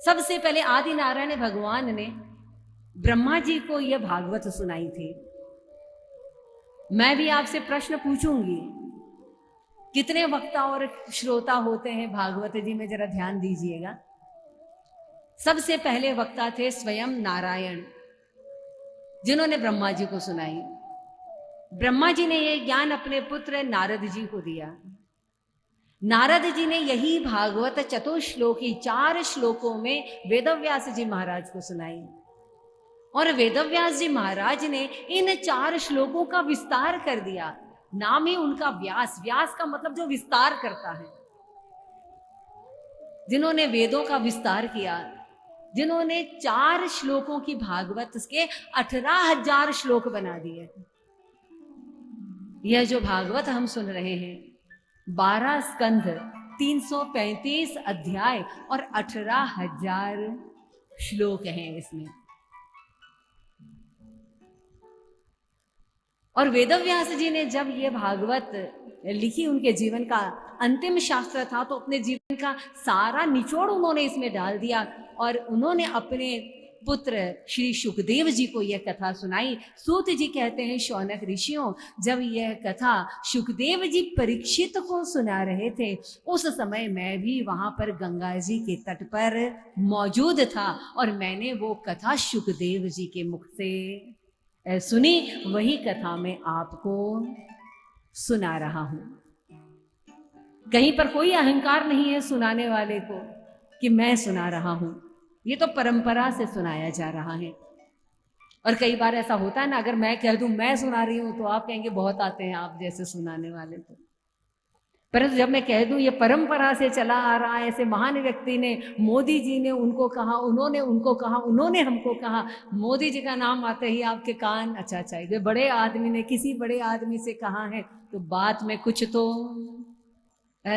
सबसे पहले आदि नारायण भगवान ने ब्रह्मा जी को यह भागवत सुनाई थी। मैं भी आपसे प्रश्न पूछूंगी, कितने वक्ता और श्रोता होते हैं भागवत जी में, जरा ध्यान दीजिएगा। सबसे पहले वक्ता थे स्वयं नारायण, जिन्होंने ब्रह्मा जी को सुनाई। ब्रह्मा जी ने यह ज्ञान अपने पुत्र नारद जी को दिया। नारद जी ने यही भागवत चतुश्लोकी 4 श्लोकों में वेदव्यास जी महाराज को सुनाई, और वेदव्यास जी महाराज ने इन 4 श्लोकों का विस्तार कर दिया। नाम ही उनका व्यास, व्यास का मतलब जो विस्तार करता है। जिन्होंने वेदों का विस्तार किया, जिन्होंने 4 श्लोकों की भागवत के 18,000 श्लोक बना दिए। यह जो भागवत हम सुन रहे हैं, 12 स्कंध, 335 अध्याय और 18,000 श्लोक हैं इसमें। और वेदव्यास जी ने जब ये भागवत लिखी, उनके जीवन का अंतिम शास्त्र था, तो अपने जीवन का सारा निचोड़ उन्होंने इसमें डाल दिया और उन्होंने अपने पुत्र श्री सुखदेव जी को यह कथा सुनाई। सूत जी कहते हैं, शौनक ऋषियों, जब यह कथा सुखदेव जी परीक्षित को सुना रहे थे, उस समय मैं भी वहां पर गंगा जी के तट पर मौजूद था और मैंने वो कथा सुखदेव जी के मुख से सुनी। वही कथा मैं आपको सुना रहा हूं। कहीं पर कोई अहंकार नहीं है सुनाने वाले को कि मैं सुना रहा हूं, ये तो परंपरा से सुनाया जा रहा है। और कई बार ऐसा होता है ना, अगर मैं कह दूं मैं सुना रही हूं तो आप कहेंगे बहुत आते हैं आप जैसे सुनाने वाले। तो परंतु जब मैं कह दूं ये परंपरा से चला आ रहा है, ऐसे महान व्यक्ति ने, मोदी जी ने उनको कहा, उन्होंने उनको कहा, उन्होंने हमको कहा, मोदी जी का नाम आते ही आपके कान अच्छा ये बड़े आदमी ने किसी बड़े आदमी से कहा है, तो बात में कुछ तो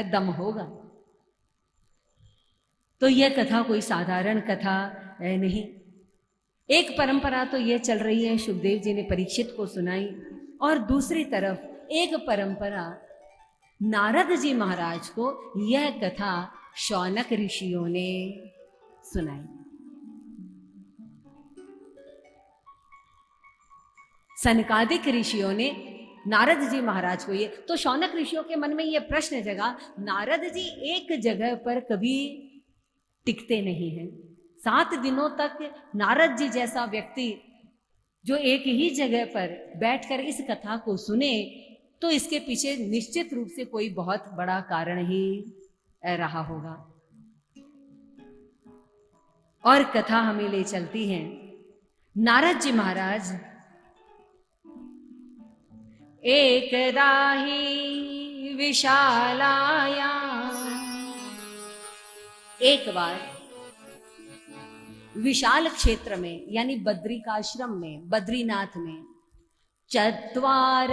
दम होगा। तो यह कथा कोई साधारण कथा नहीं। एक परंपरा तो यह चल रही है, सुखदेव जी ने परीक्षित को सुनाई, और दूसरी तरफ एक परंपरा नारद जी महाराज को यह कथा शौनक ऋषियों ने सुनाई। सनकादिक ऋषियों ने नारद जी महाराज को ये, तो शौनक ऋषियों के मन में यह प्रश्न जगा, नारद जी एक जगह पर कभी टिकते नहीं हैं। 7 दिनों तक नारद जी जैसा व्यक्ति जो एक ही जगह पर बैठकर इस कथा को सुने, तो इसके पीछे निश्चित रूप से कोई बहुत बड़ा कारण ही रहा होगा। और कथा हमें ले चलती है, नारद जी महाराज एकदा ही विशालाया, एक बार विशाल क्षेत्र में यानी बद्रिकाश्रम में, बद्रीनाथ में, 4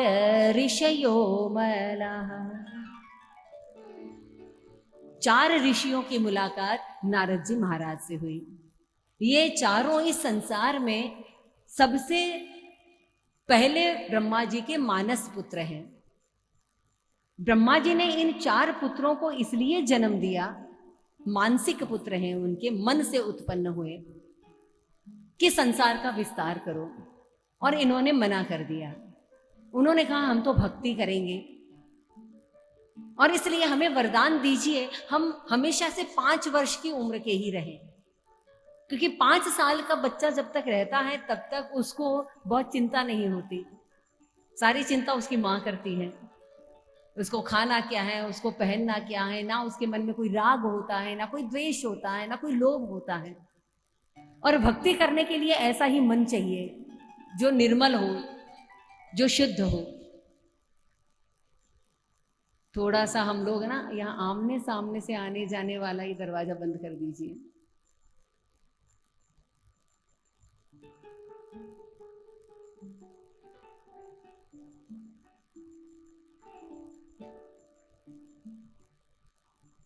ऋषयो मलः, 4 ऋषियों की मुलाकात नारद जी महाराज से हुई। ये चारों इस संसार में सबसे पहले ब्रह्मा जी के मानस पुत्र हैं। ब्रह्मा जी ने इन 4 पुत्रों को इसलिए जन्म दिया, मानसिक पुत्र हैं, उनके मन से उत्पन्न हुए कि संसार का विस्तार करो, और इन्होंने मना कर दिया। उन्होंने कहा हम तो भक्ति करेंगे और इसलिए हमें वरदान दीजिए, हम हमेशा से 5 वर्ष की उम्र के ही रहें। क्योंकि 5 साल का बच्चा जब तक रहता है तब तक उसको बहुत चिंता नहीं होती, सारी चिंता उसकी माँ करती है। उसको खाना क्या है, उसको पहनना क्या है, ना उसके मन में कोई राग होता है, ना कोई द्वेष होता है, ना कोई लोभ होता है। और भक्ति करने के लिए ऐसा ही मन चाहिए जो निर्मल हो, जो शुद्ध हो। थोड़ा सा हम लोग ना यहाँ आमने सामने से आने जाने वाला ही दरवाजा बंद कर दीजिए।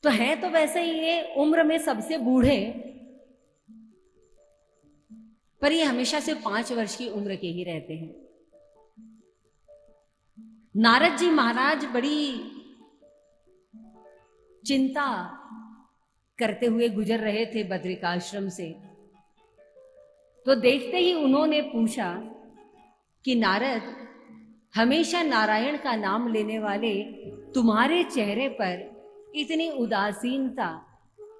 तो है तो वैसे ही ये उम्र में सबसे बूढ़े, पर ये हमेशा से 5 वर्ष की उम्र के ही रहते हैं। नारद जी महाराज बड़ी चिंता करते हुए गुजर रहे थे बद्रिकाश्रम से, तो देखते ही उन्होंने पूछा कि नारद, हमेशा नारायण का नाम लेने वाले तुम्हारे चेहरे पर इतनी उदासीनता,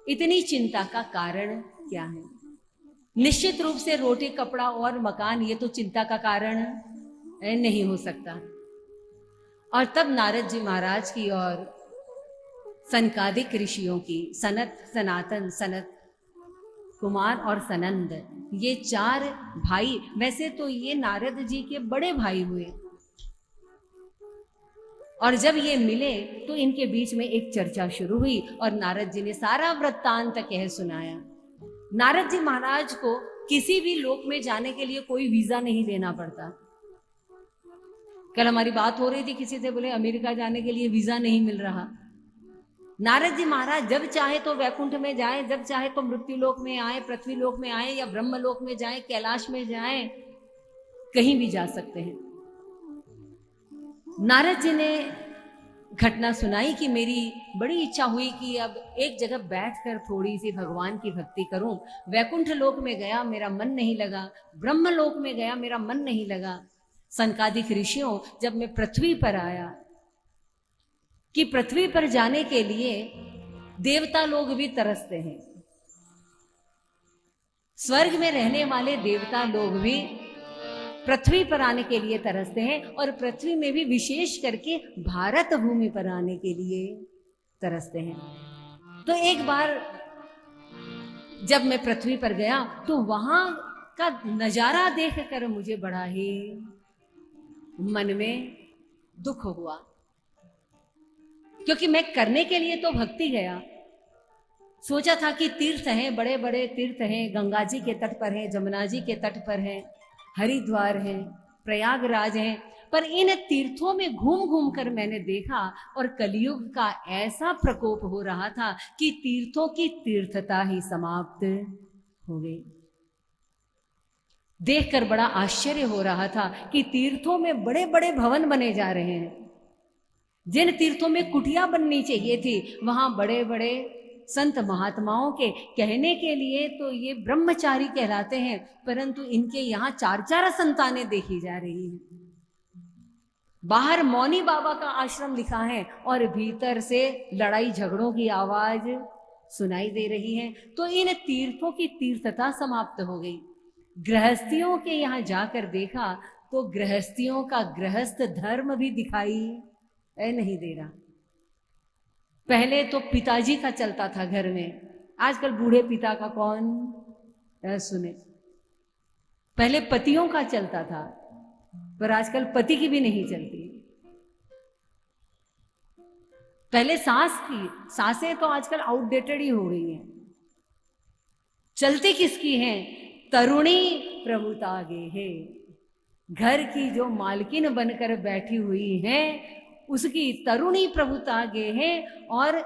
इतनी चिंता का कारण क्या है? निश्चित रूप से रोटी, कपड़ा और मकान ये तो चिंता का कारण नहीं हो सकता। और तब नारद जी महाराज की और सनकादिक ऋषियों की, सनत, सनातन, सनत कुमार और सनंद, ये 4 भाई, वैसे तो ये नारद जी के बड़े भाई हुए, और जब ये मिले तो इनके बीच में एक चर्चा शुरू हुई और नारद जी ने सारा वृत्तांत कह सुनाया। नारद जी महाराज को किसी भी लोक में जाने के लिए कोई वीजा नहीं लेना पड़ता। कल हमारी बात हो रही थी, किसी से बोले अमेरिका जाने के लिए वीजा नहीं मिल रहा। नारद जी महाराज जब चाहे तो वैकुंठ में जाए, जब चाहे तो मृत्यु लोक में आए, पृथ्वी लोक में आए, या ब्रह्म लोक में जाए, कैलाश में जाए, कहीं भी जा सकते हैं। नारद जी ने घटना सुनाई कि मेरी बड़ी इच्छा हुई कि अब एक जगह बैठकर थोड़ी सी भगवान की भक्ति करूं। वैकुंठ लोक में गया, मेरा मन नहीं लगा। ब्रह्म लोक में गया, मेरा मन नहीं लगा। सनकादिक ऋषियों, जब मैं पृथ्वी पर आया कि पृथ्वी पर जाने के लिए देवता लोग भी तरसते हैं। स्वर्ग में रहने वाले देवता लोग भी पृथ्वी पर आने के लिए तरसते हैं, और पृथ्वी में भी विशेष करके भारत भूमि पर आने के लिए तरसते हैं। तो एक बार जब मैं पृथ्वी पर गया तो वहां का नजारा देखकर मुझे बड़ा ही मन में दुख हुआ, क्योंकि मैं करने के लिए तो भक्ति गया। सोचा था कि तीर्थ हैं, बड़े बड़े तीर्थ हैं, गंगा जी के तट पर हैं, जमुना जी के तट पर हैं, हरिद्वार है, प्रयागराज है, पर इन तीर्थों में घूम घूम कर मैंने देखा और कलयुग का ऐसा प्रकोप हो रहा था कि तीर्थों की तीर्थता ही समाप्त हो गई। देखकर बड़ा आश्चर्य हो रहा था कि तीर्थों में बड़े बड़े भवन बने जा रहे हैं। जिन तीर्थों में कुटिया बननी चाहिए थी, वहां बड़े बड़े संत महात्माओं के कहने के लिए तो ये ब्रह्मचारी कहलाते हैं, परंतु इनके यहाँ 4-4 संतानें देखी जा रही हैं। बाहर मौनी बाबा का आश्रम लिखा है और भीतर से लड़ाई झगड़ों की आवाज सुनाई दे रही है। तो इन तीर्थों की तीर्थता समाप्त हो गई। गृहस्थियों के यहाँ जाकर देखा तो गृहस्थियों का गृहस्थ धर्म भी दिखाई नहीं दे रहा। पहले तो पिताजी का चलता था घर में, आजकल बूढ़े पिता का कौन सुने। पहले पतियों का चलता था, पर आजकल पति की भी नहीं चलती। पहले सास की, सासें तो आजकल आउटडेटेड ही हो गई हैं। चलती किसकी हैं? तरुणी प्रभुतागे है। घर की जो मालकिन बनकर बैठी हुई है उसकी तरुणी प्रभुता आगे है। और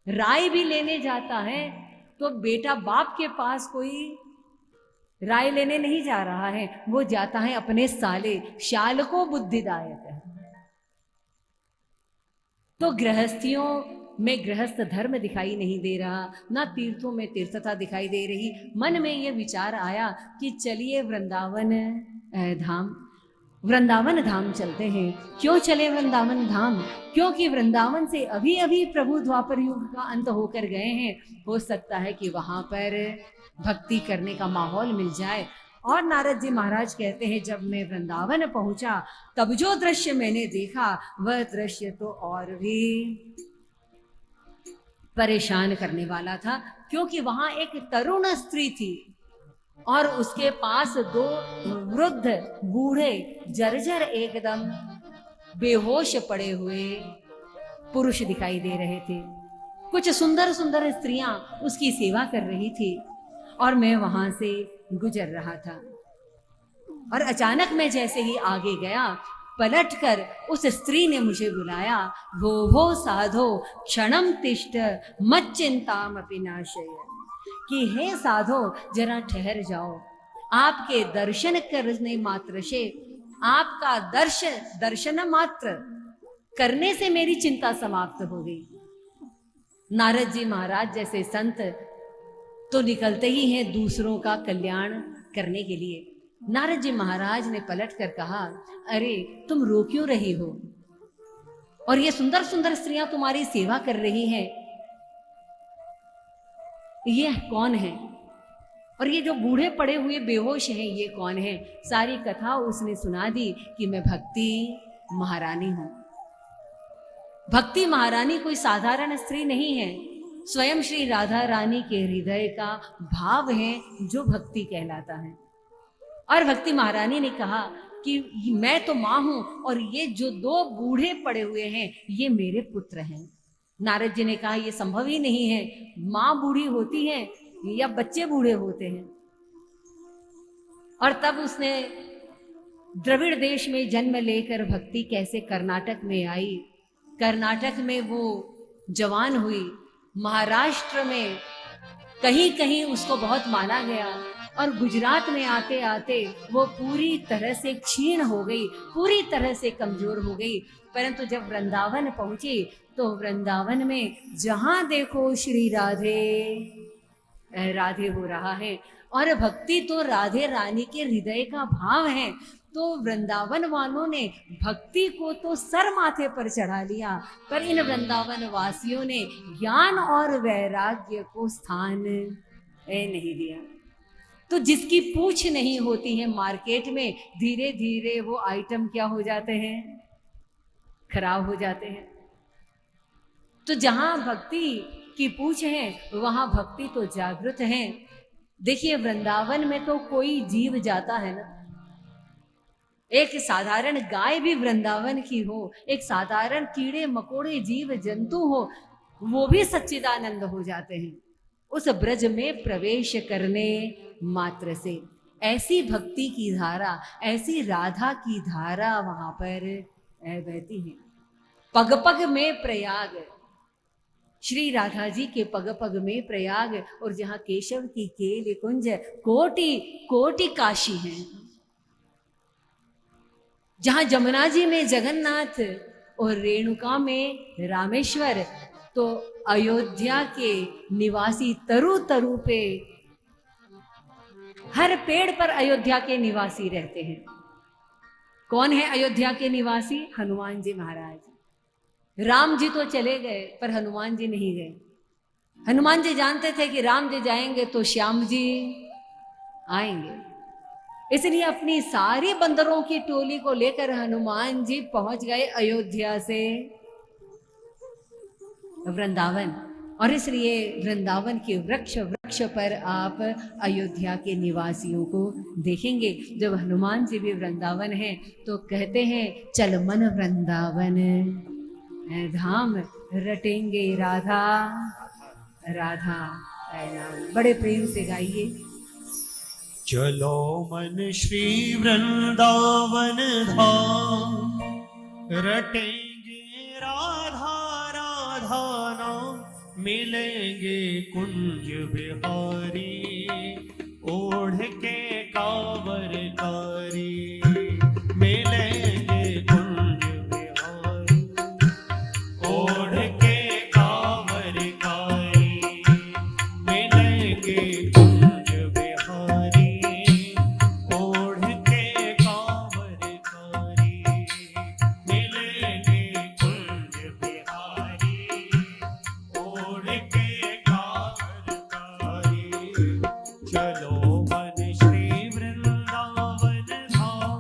राय भी लेने जाता है तो बेटा बाप के पास कोई राय लेने नहीं जा रहा है, वो जाता है अपने साले शाल को बुद्धिदायक है। तो गृहस्थियों में गृहस्थ धर्म दिखाई नहीं दे रहा, ना तीर्थों में तीर्थता दिखाई दे रही। मन में ये विचार आया कि चलिए वृंदावन धाम चलते हैं। क्यों चले वृंदावन धाम? क्योंकि वृंदावन से अभी अभी प्रभु द्वापर युग का अंत होकर गए हैं। हो सकता है कि वहां पर भक्ति करने का माहौल मिल जाए। और नारद जी महाराज कहते हैं, जब मैं वृंदावन पहुंचा तब जो दृश्य मैंने देखा वह दृश्य तो और भी परेशान करने वाला था, क्योंकि वहां एक तरुण स्त्री थी और उसके पास 2 वृद्ध बूढ़े जर्जर एकदम बेहोश पड़े हुए पुरुष दिखाई दे रहे थे। कुछ सुंदर सुंदर स्त्रियां उसकी सेवा कर रही थी और मैं वहां से गुजर रहा था। और अचानक मैं जैसे ही आगे गया, पलटकर उस स्त्री ने मुझे बुलाया, भो साधो क्षणम तिष्ठ मच्चिंतामपि नाशय, कि हे साधो जरा ठहर जाओ, आपके दर्शन करने मात्र से, आपका दर्शन मात्र करने से मेरी चिंता समाप्त हो गई। नारद जी महाराज जैसे संत तो निकलते ही हैं दूसरों का कल्याण करने के लिए। नारद जी महाराज ने पलट कर कहा, अरे तुम रो क्यों रही हो? और ये सुंदर सुंदर स्त्रियां तुम्हारी सेवा कर रही हैं, ये कौन है? और ये जो बूढ़े पड़े हुए बेहोश हैं, ये कौन है? सारी कथा उसने सुना दी कि मैं भक्ति महारानी हूं। भक्ति महारानी कोई साधारण स्त्री नहीं है, स्वयं श्री राधा रानी के हृदय का भाव है जो भक्ति कहलाता है। और भक्ति महारानी ने कहा कि मैं तो मां हूं और ये जो दो बूढ़े पड़े हुए हैं ये मेरे पुत्र हैं। नारद जी ने कहा ये संभव ही नहीं है, मां बूढ़ी होती है या बच्चे बूढ़े होते हैं। और तब उसने द्रविड़ देश में जन्म लेकर भक्ति कैसे कर्नाटक में आई, कर्नाटक में वो जवान हुई, महाराष्ट्र में कहीं कहीं उसको बहुत माना गया, और गुजरात में आते आते वो पूरी तरह से क्षीण हो गई, पूरी तरह से कमजोर हो गई। परंतु जब वृंदावन पहुंची तो वृंदावन में जहां देखो श्री राधे राधे हो रहा है, और भक्ति तो राधे रानी के हृदय का भाव है। तो वृंदावन वालों ने भक्ति को तो सर माथे पर चढ़ा लिया, पर इन वृंदावन वासियों ने ज्ञान और वैराग्य को स्थान नहीं दिया। तो जिसकी पूछ नहीं होती है मार्केट में, धीरे धीरे वो आइटम क्या हो जाते हैं? खराब हो जाते हैं। तो जहां भक्ति की पूछ है वहां भक्ति तो जागृत है। देखिए वृंदावन में तो कोई जीव जाता है ना, एक साधारण गाय भी वृंदावन की हो, एक साधारण कीड़े मकोड़े जीव जंतु हो, वो भी सच्चिदानंद हो जाते हैं उस ब्रज में प्रवेश करने मात्र से। ऐसी भक्ति की धारा, ऐसी राधा की धारा वहां पर बहती है। पग पग में प्रयाग, श्री राधा जी के पग पग में प्रयाग, और जहां केशव की केल कुंज कोटि कोटि काशी हैं, जहां जमुना जी में जगन्नाथ और रेणुका में रामेश्वर, तो अयोध्या के निवासी तरु तरु पे, हर पेड़ पर अयोध्या के निवासी रहते हैं। कौन है अयोध्या के निवासी? हनुमान जी महाराज। राम जी तो चले गए पर हनुमान जी नहीं गए। हनुमान जी जानते थे कि राम जी जाएंगे तो श्याम जी आएंगे, इसलिए अपनी सारी बंदरों की टोली को लेकर हनुमान जी पहुंच गए अयोध्या से वृंदावन। और इसलिए वृंदावन के वृक्ष वृक्ष पर आप अयोध्या के निवासियों को देखेंगे। जब हनुमान जी भी वृंदावन है तो कहते हैं चल मन वृंदावन धाम, रटेंगे राधा राधा नाम। बड़े प्रेम से गाइए। चलो मन श्री वृंदावन धाम, रटेंगे राधा राधा नाम, मिलेंगे कुंज बिहारी, ओढ़ के कांवर कारी, मिलेंगे कुंज बिहारी, ओढ़ के कांवर कारी, मिलेंगे कुंज बिहारी, ओढ़ के कांवर कारी, मिलेंगे कुंज बिहारी, ओढ़ के कांवर कारी। चलो मन श्री वृंदावन धाम,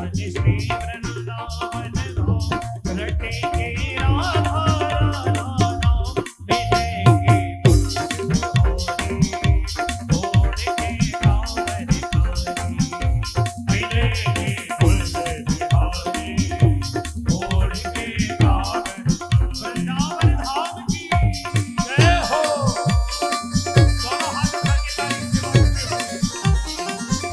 मन श्री वृंदावन धाम रटेंगे राधा राधा नाम मिलेंगे कुंज बिहारी छोड़ के कांवर कारी मिलेंगे कुंज बिहारी छोड़ के कांवर वृंदावन धाम की जय हो। दोनों हाथ उठा के ताली से बोलते हो।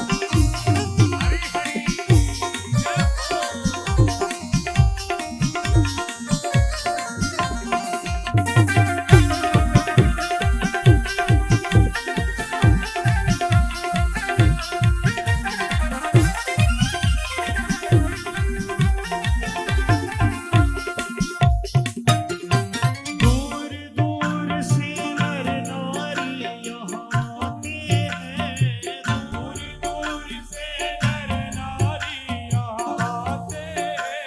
हरि हरि जय हो। दूर दूर से नर नारी यहाँ आते हैं दूर दूर से नर नारी यहाँ आते हैं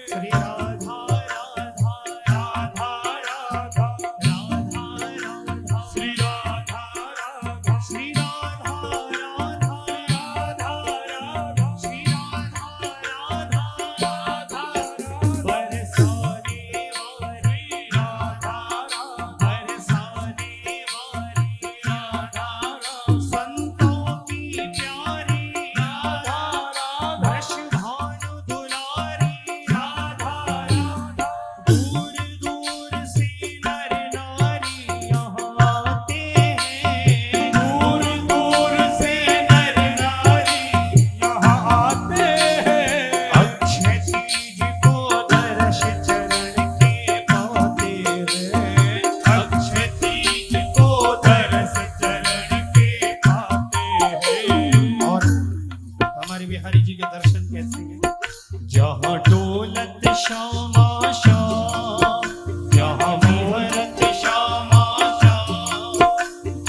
श्री राधा राधा राधा राधा राधा राधा श्री राधा राधा श्री राधा राधा राधा राधा श्री राधा राधा राधा बरसाने वाली राधा बरसाने वाली राधा संतों की प्यारी राधा वृष भानु दुलारी राधा दूर दूर से नर नारी यहाँ आते हैं दूर दूर से नर नारी यहाँ आते हैं अक्षय तीज को दर्श चरण के पाते हैं अक्षय तीज को दर्श चरण के पाते हैं और हमारे बिहारी जी के दर्शन कैसे हैं जहाँ डोलत श्यामा श्याम जहाँ विहरत श्यामा श्याम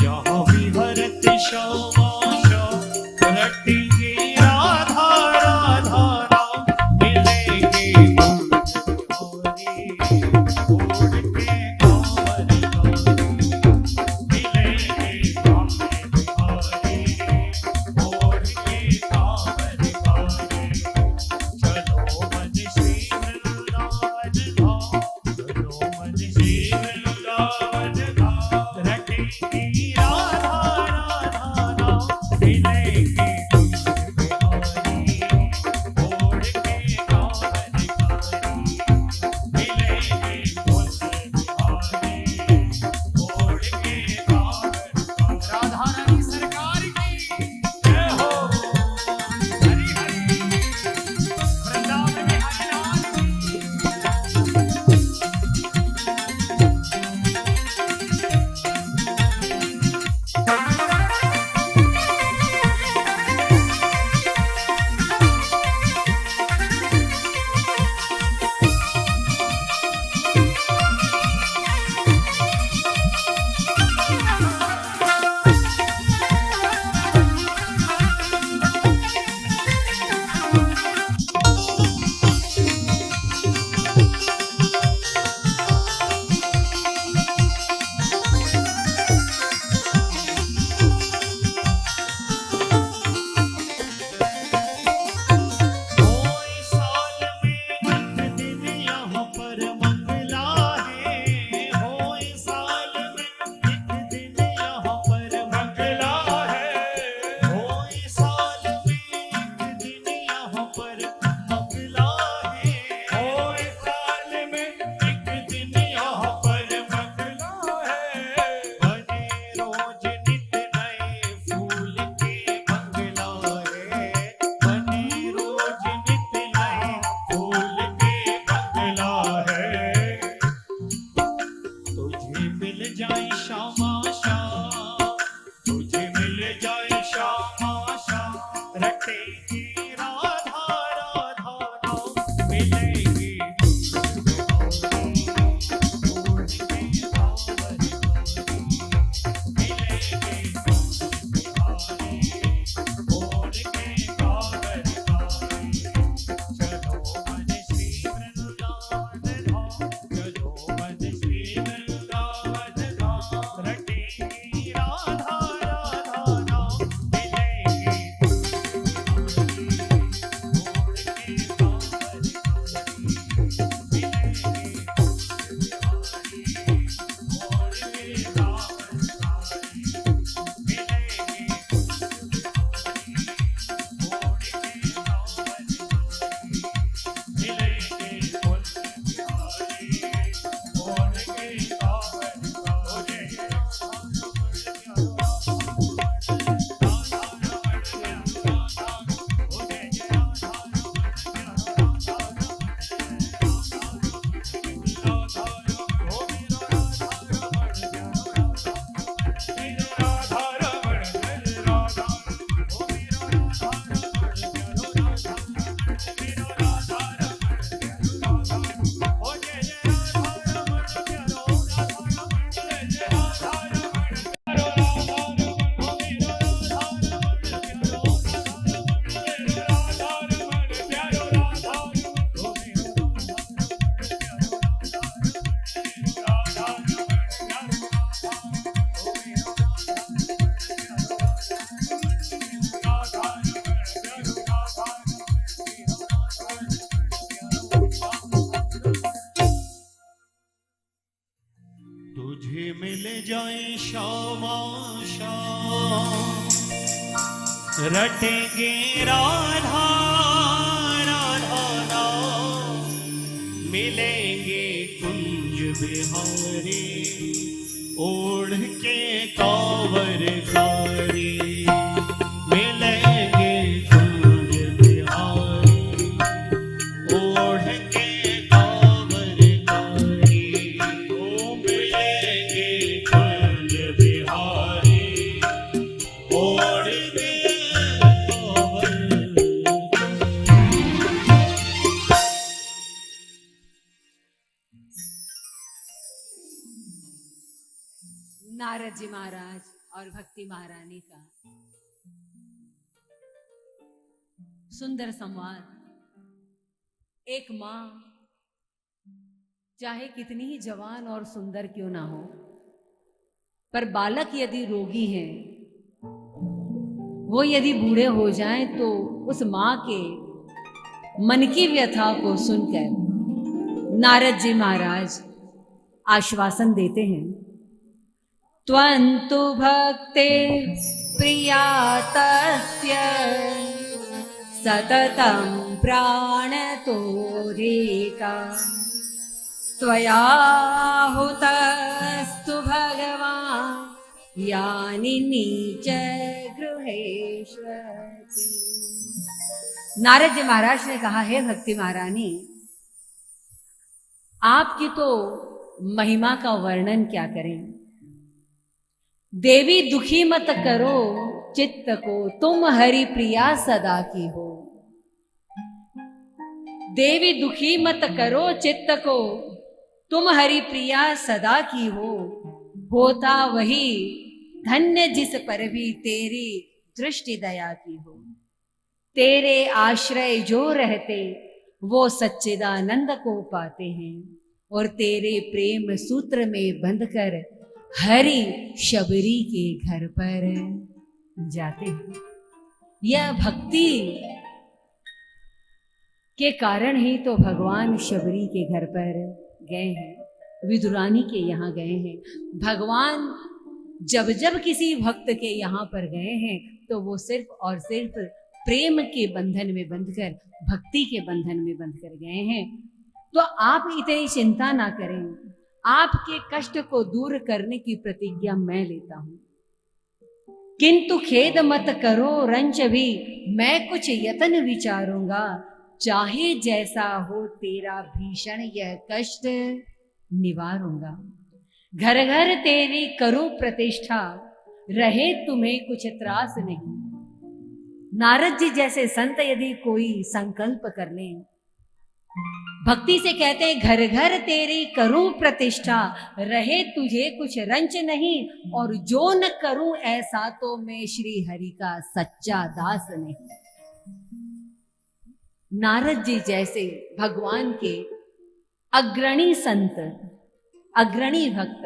जहाँ विहरत श्यामा श्याम रटेंगे राधा राधा नाम मिलेंगे कुंज बिहारी छोड़ के कांवर कारी मिलेंगे कुंज बिहारी छोड़ के कांवर कारी चलो मन श्री वृंदावन धाम चलो मन श्री वृंदावन धाम रटेंगे राधा राधा नाम मिलेंगे कुंज बिहारी छोड़ के कांवर कारी मिलेंगे कुंज बिहारी छोड़ के कांवर राधा रानी सरकार की जय हो। हरि हरि वृंदावन में हरिलाल की कोई साल में एक दिन यहाँ पर मंगला है कोई साल में एक दिन यहाँ पर मंगला है कोई साल में एक दिन यहाँ पर मंगला है कोई साल में एक दिन यहाँ पर मंगला है बने रोज नित नए फूल के मंगला है बने रोज नित नए फूल के मंगला है तुझे मिल जाए श्यामा श्याम तुझे मिल जाए श्यामा श्याम रटेंगे राधा राधा नाम मिलेंगे कुंज बिहारी छोड़ के कांवर कारी मिलेंगे कुंज बिहारी छोड़ के जाए श्यामा श्याम, रटेंगे राधा राधा राम, मिलेंगे कुंज बिहारी, ओढ़ के कांवर कारी, मिलेंगे कुंज बिहारी, ओढ़ के कांवर कारी, ओ मिलेंगे कुंज बिहारी, ओढ़ के कांवर। नारद जी महाराज और भक्ति महारानी का सुंदर संवाद। एक मां चाहे कितनी ही जवान और सुंदर क्यों ना हो, पर बालक यदि रोगी हैं, वो यदि बूढ़े हो जाएं, तो उस मां के मन की व्यथा को सुनकर नारद जी महाराज आश्वासन देते हैं। त्वन्तु भक्ते प्रिया तस्य सततं प्राणतोरेका, त्वया हुतस्तु भगवान् यानि नीच गृहेष्वति। नारद जी महाराज ने कहा, हे भक्ति महारानी, आपकी तो महिमा का वर्णन क्या करें। देवी दुखी मत करो चित्त को, तुम हरि प्रिया सदा की हो। देवी दुखी मत करो चित्त को, तुम हरि प्रिया सदा की हो। होता वही धन्य जिस पर भी तेरी दृष्टि दया की हो। तेरे आश्रय जो रहते वो सच्चिदानंद को पाते हैं, और तेरे प्रेम सूत्र में बंधकर हरि शबरी के घर पर जाते हैं। यह भक्ति के कारण ही तो भगवान शबरी के घर पर गए हैं, विदुरानी के यहाँ गए हैं। भगवान जब जब किसी भक्त के यहाँ पर गए हैं, तो वो सिर्फ और सिर्फ प्रेम के बंधन में बंधकर, भक्ति के बंधन में बंधकर गए हैं। तो आप इतनी चिंता ना करें, आपके कष्ट को दूर करने की प्रतिज्ञा मैं लेता हूं। किंतु खेद मत करो रंच भी, मैं कुछ यतन विचारूंगा। चाहे जैसा हो तेरा भीषण यह कष्ट निवारूंगा। घर घर तेरी करूं प्रतिष्ठा, रहे तुम्हें कुछ त्रास नहीं। नारद जी जैसे संत यदि कोई संकल्प कर लें, भक्ति से कहते हैं, घर घर तेरी करूं प्रतिष्ठा, रहे तुझे कुछ रंच नहीं। और जो न करूं ऐसा तो मैं श्री हरि का सच्चा दास नहीं। नारद जी जैसे भगवान के अग्रणी संत, अग्रणी भक्त,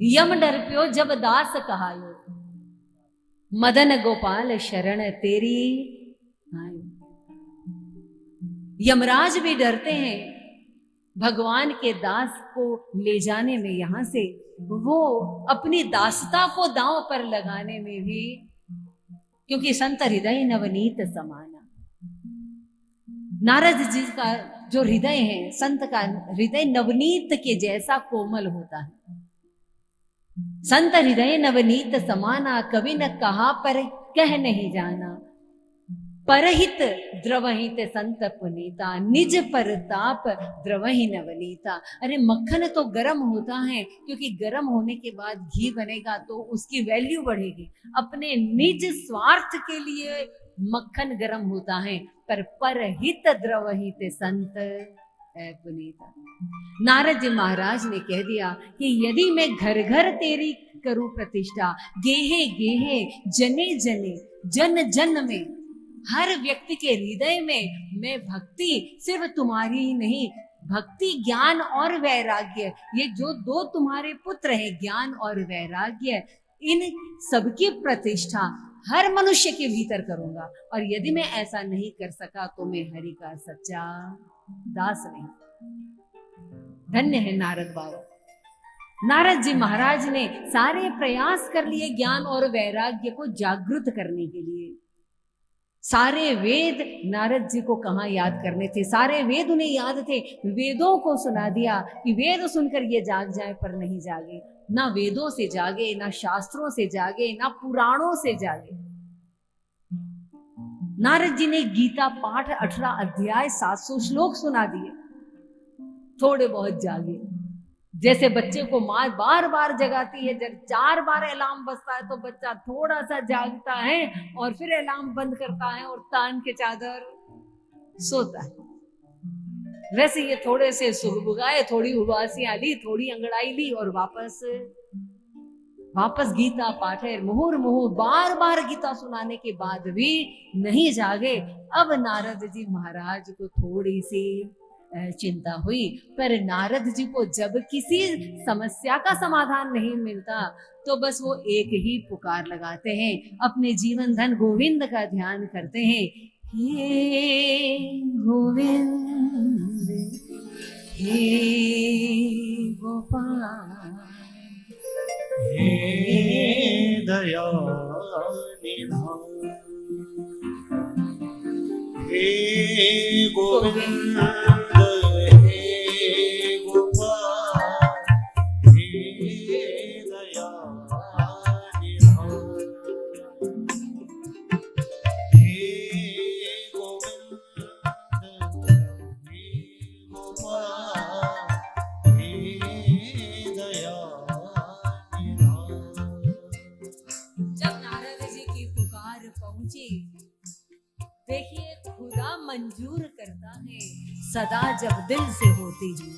यम डरप्यो जब दास कहायो, मदन गोपाल शरण तेरी आयो। यमराज भी डरते हैं भगवान के दास को ले जाने में, यहां से वो अपनी दासता को दांव पर लगाने में भी, क्योंकि संत हृदय नवनीत समाना। नारद जी का जो हृदय है, संत का हृदय नवनीत के जैसा कोमल होता है। संत हृदय नवनीत समाना, कभी न कहा पर कह नहीं जाना। परहित द्रवहित संत पुनीता, निज परताप द्रवहि नवनीता। अरे मक्खन तो गर्म होता है, क्योंकि गर्म होने के बाद घी बनेगा तो उसकी वैल्यू बढ़ेगी। अपने निज स्वार्थ के लिए मक्खन गर्म होता है, पर परहित द्रवहित संत पुनीता। नारद जी महाराज ने कह दिया कि यदि मैं घर घर तेरी करूं प्रतिष्ठा, गेहे गेहे जने जने जन जन में, हर व्यक्ति के हृदय में मैं भक्ति सिर्फ तुम्हारी ही नहीं, भक्ति ज्ञान और वैराग्य, ये जो दो तुम्हारे पुत्र हैं, ज्ञान और वैराग्य, इन सबकी प्रतिष्ठा हर मनुष्य के भीतर करूंगा। और यदि मैं ऐसा नहीं कर सका तो मैं हरि का सच्चा दास नहीं। धन्य है नारद बाबा। नारद जी महाराज ने सारे प्रयास कर लिए ज्ञान और वैराग्य को जागृत करने के लिए। सारे वेद नारद जी को कहाँ याद करने थे, सारे वेद उन्हें याद थे। वेदों को सुना दिया कि वेद सुनकर ये जाग जाए, पर नहीं जागे। ना वेदों से जागे, ना शास्त्रों से जागे, ना पुराणों से जागे। नारद जी ने गीता पाठ 18 अध्याय 700 श्लोक सुना दिए। थोड़े बहुत जागे। जैसे बच्चे को माँ बार बार जगाती है, जब 4 बार अलार्म बजता है तो बच्चा थोड़ा सा जागता है और फिर अलार्म बंद करता है और तान के चादर सोता है। वैसे ये थोड़े से सुगबुगाए, थोड़ी उबासियां ली, थोड़ी अंगड़ाई ली और वापस गीता पाठ है। मुहुर मुहुर बार बार गीता सुनाने के बाद भी नहीं जागे। अब नारद जी महाराज को थोड़ी सी चिंता हुई, पर नारद जी को जब किसी समस्या का समाधान नहीं मिलता तो बस वो एक ही पुकार लगाते हैं, अपने जीवन धन गोविंद का ध्यान करते हैं। हे गोविंद हे गोपाल हे दया निधान, हे गोविंद हे गोपाल, हे दया निधान, हे गोविंद हे गोपाल, हे दया निधान। जब नारद जी की पुकार पहुंची, देखिए खुदा मंजूर करता है सदा जब दिल से होती है।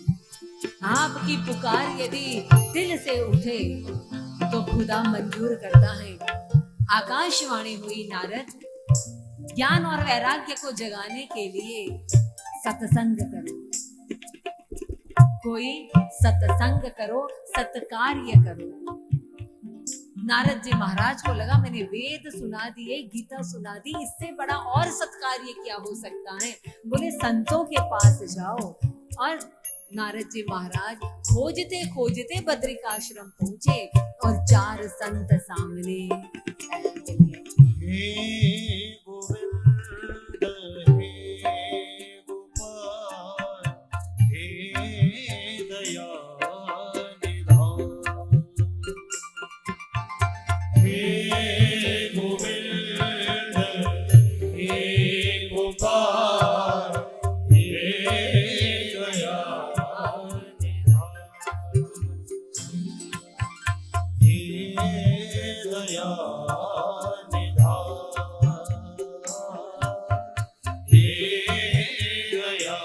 आपकी पुकार यदि दिल से उठे तो खुदा मंजूर करता है। आकाशवाणी हुई नारद, ज्ञान और वैराग्य को जगाने के लिए सत्संग करो। कोई सत्संग करो, सत्कार्य करो। नारद जी महाराज को लगा मैंने वेद सुना दिए, गीता सुना दी, इससे बड़ा और सत्कार्य क्या हो सकता है। बोले संतों के पास जाओ। और नारद जी महाराज खोजते खोजते बद्रिकाश्रम पहुंचे और 4 संत सामने हे गोविंद हे गोपाल, हे दया निधान, हे गोविंद हे गोपाल, हे दया निधान, हे दया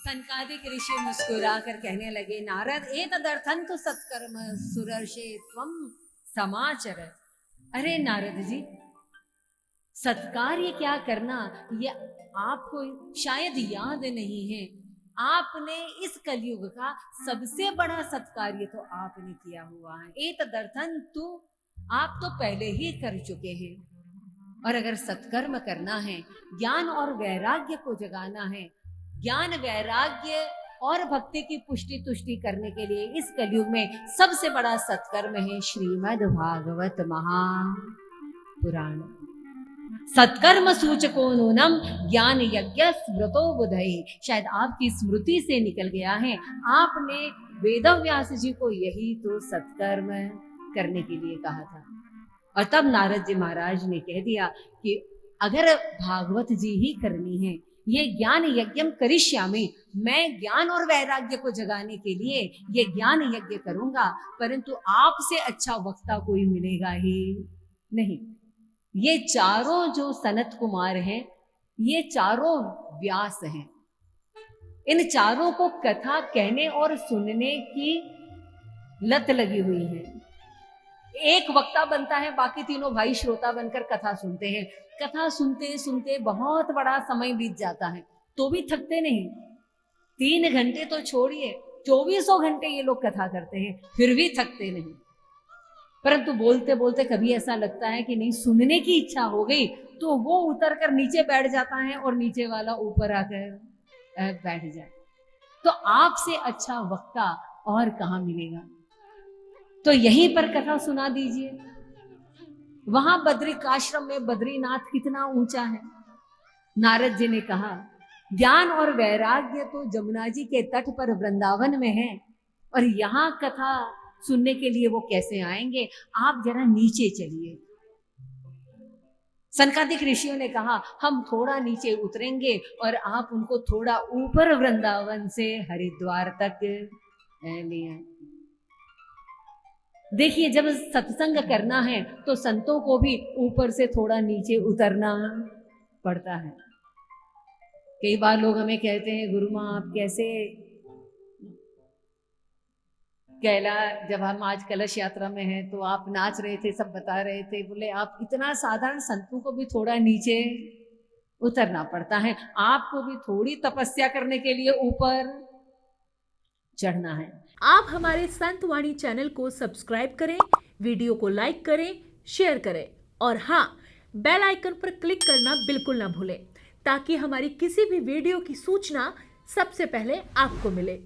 सनकादिक ऋषि मुस्कुरा कर कहने लगे, नारद एतदर्थं तु सत्कर्म सुरर्षे त्वं समाचर। अरे नारद जी, सत्कार्य क्या करना ये आपको शायद याद नहीं है। आपने इस कलयुग का सबसे बड़ा सत्कार्य तो आपने किया हुआ है। एतदर्थं तु, आप तो पहले ही कर चुके हैं। और अगर सत्कर्म करना है, ज्ञान और वैराग्य को जगाना है, ज्ञान वैराग्य और भक्ति की पुष्टि तुष्टि करने के लिए इस कलयुग में सबसे बड़ा सत्कर्म है श्रीमद् भागवत महापुराण। सत्कर्म सूचको नूनम ज्ञान यज्ञ स्मृतो बुधई। शायद आपकी स्मृति से निकल गया है, आपने वेदव्यास जी को यही तो सत्कर्म करने के लिए कहा था। और तब नारद जी महाराज ने कह दिया कि अगर भागवत जी ही करनी है, ये ज्ञान यज्ञम करिष्यामि, मैं ज्ञान और वैराग्य को जगाने के लिए ये ज्ञान यज्ञ करूंगा, परंतु आपसे अच्छा वक्ता कोई मिलेगा ही नहीं। ये चारों जो सनत कुमार हैं, ये चारों व्यास हैं। इन चारों को कथा कहने और सुनने की लत लगी हुई है। एक वक्ता बनता है, बाकी तीनों भाई श्रोता बनकर कथा सुनते हैं। कथा सुनते सुनते बहुत बड़ा समय बीत जाता है तो भी थकते नहीं। 3 घंटे तो छोड़िए, 2400 घंटे ये लोग कथा करते हैं, फिर भी थकते नहीं। परंतु बोलते बोलते कभी ऐसा लगता है कि नहीं, सुनने की इच्छा हो गई तो वो उतर कर नीचे बैठ जाता है और नीचे वाला ऊपर आकर बैठ जाए। तो आपसे अच्छा वक्ता और कहाँ मिलेगा। तो यहीं पर कथा सुना दीजिए। वहां बद्रिकाश्रम में बद्रीनाथ कितना ऊंचा है। नारद जी ने कहा ज्ञान और वैराग्य तो जमुना जी के तट पर वृंदावन में है, और यहाँ कथा सुनने के लिए वो कैसे आएंगे। आप जरा नीचे चलिए। सनकादिक ऋषियों ने कहा हम थोड़ा नीचे उतरेंगे और आप उनको थोड़ा ऊपर वृंदावन से हरिद्वार तक ले आए। देखिए, जब सत्संग करना है तो संतों को भी ऊपर से थोड़ा नीचे उतरना पड़ता है। कई बार लोग हमें कहते हैं गुरु माँ आप कैसे जब हम आज कलश यात्रा में हैं तो आप नाच रहे थे, सब बता रहे थे, बोले आप इतना साधारण, संतों को भी थोड़ा नीचे उतरना पड़ता है, आपको भी थोड़ी तपस्या करने के लिए ऊपर चढ़ना है। आप हमारे संत वाणी चैनल को सब्सक्राइब करें, वीडियो को लाइक करें, शेयर करें और हाँ, बेल आइकन पर क्लिक करना बिल्कुल ना भूलें ताकि हमारी किसी भी वीडियो की सूचना सबसे पहले आपको मिले।